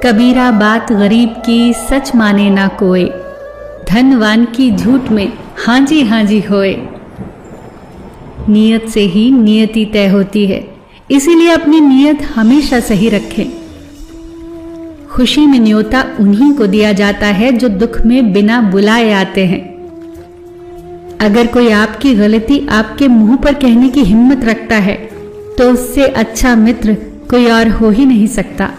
कबीरा बात गरीब की सच माने ना कोई, धनवान की झूठ में हाँ जी होए। नियत से ही नियति तय होती है, इसीलिए अपनी नियत हमेशा सही रखें। खुशी में न्योता उन्हीं को दिया जाता है जो दुख में बिना बुलाए आते हैं। अगर कोई आपकी गलती आपके मुंह पर कहने की हिम्मत रखता है तो उससे अच्छा मित्र कोई और हो ही नहीं सकता।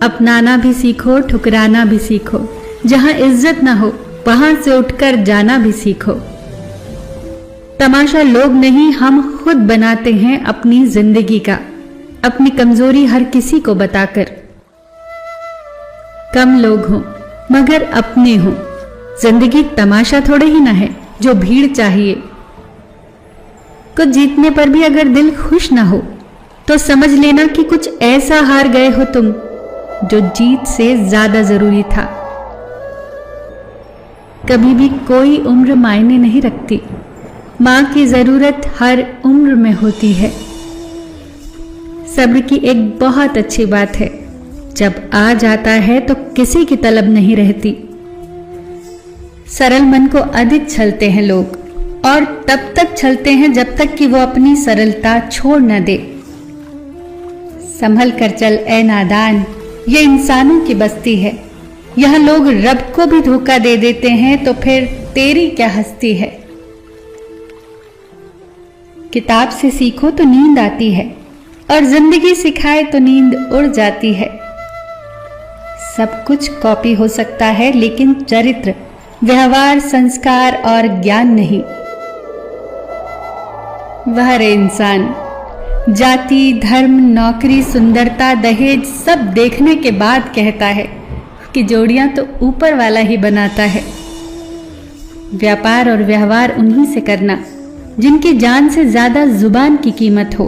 अपनाना भी सीखो, ठुकराना भी सीखो। जहां इज्जत ना हो वहां से उठकर जाना भी सीखो। तमाशा लोग नहीं, हम खुद बनाते हैं अपनी जिंदगी का, अपनी कमजोरी हर किसी को बताकर। कम लोग हों मगर अपने हों। जिंदगी तमाशा थोड़े ही ना है जो भीड़ चाहिए। कुछ जीतने पर भी अगर दिल खुश ना हो तो समझ लेना कि कुछ ऐसा हार गए हो तुम जो जीत से ज्यादा जरूरी था। कभी भी कोई उम्र मायने नहीं रखती, मां की जरूरत हर उम्र में होती है। सब्र की एक बहुत अच्छी बात है, जब आ जाता है तो किसी की तलब नहीं रहती। सरल मन को अधिक छलते हैं लोग, और तब तक छलते हैं जब तक कि वो अपनी सरलता छोड़ न दे। संभल कर चल ए नादान, ये इंसानों की बस्ती है। यह लोग रब को भी धोखा दे देते हैं तो फिर तेरी क्या हस्ती है। किताब से सीखो तो नींद आती है, और जिंदगी सिखाए तो नींद उड़ जाती है। सब कुछ कॉपी हो सकता है, लेकिन चरित्र, व्यवहार, संस्कार और ज्ञान नहीं। वह रे इंसान, जाति, धर्म, नौकरी, सुंदरता, दहेज सब देखने के बाद कहता है कि जोड़ियां तो ऊपर वाला ही बनाता है। व्यापार और व्यवहार उन्हीं से करना जिनकी जान से ज्यादा जुबान की कीमत हो।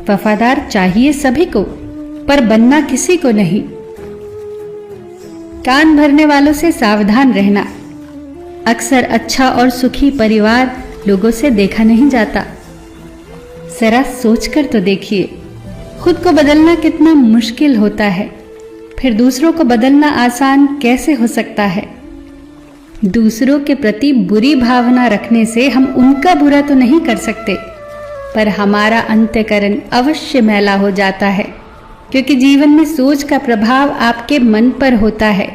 वफादार चाहिए सभी को, पर बनना किसी को नहीं। कान भरने वालों से सावधान रहना। अक्सर अच्छा और सुखी परिवार लोगों से देखा नहीं जाता। जरा सोचकर तो देखिए, खुद को बदलना कितना मुश्किल होता है, फिर दूसरों को बदलना आसान कैसे हो सकता है। दूसरों के प्रति बुरी भावना रखने से हम उनका बुरा तो नहीं कर सकते, पर हमारा अंतःकरण अवश्य मैला हो जाता है, क्योंकि जीवन में सोच का प्रभाव आपके मन पर होता है,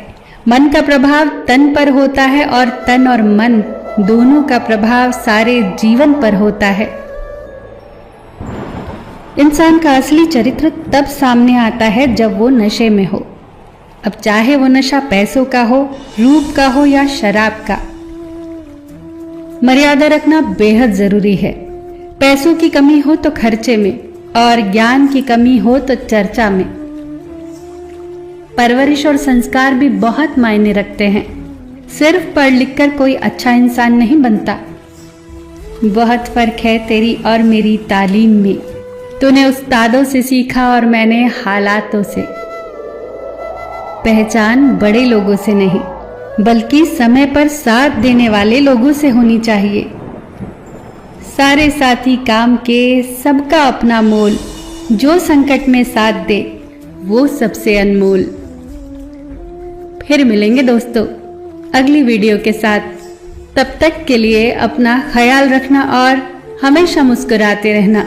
मन का प्रभाव तन पर होता है, और तन और मन दोनों का प्रभाव सारे जीवन पर होता है। इंसान का असली चरित्र तब सामने आता है जब वो नशे में हो। अब चाहे वो नशा पैसों का हो, रूप का हो या शराब का। मर्यादा रखना बेहद जरूरी है। पैसों की कमी हो तो खर्चे में, और ज्ञान की कमी हो तो चर्चा में। परवरिश और संस्कार भी बहुत मायने रखते हैं। सिर्फ पढ़ लिख कर कोई अच्छा इंसान नहीं बनता। बहुत फर्क है तेरी और मेरी तालीम में। तूने उस्तादों से सीखा और मैंने हालातों से। पहचान बड़े लोगों से नहीं, बल्कि समय पर साथ देने वाले लोगों से होनी चाहिए। सारे साथी काम के, सबका अपना मोल। जो संकट में साथ दे वो सबसे अनमोल। फिर मिलेंगे दोस्तों अगली वीडियो के साथ। तब तक के लिए अपना ख्याल रखना और हमेशा मुस्कुराते रहना।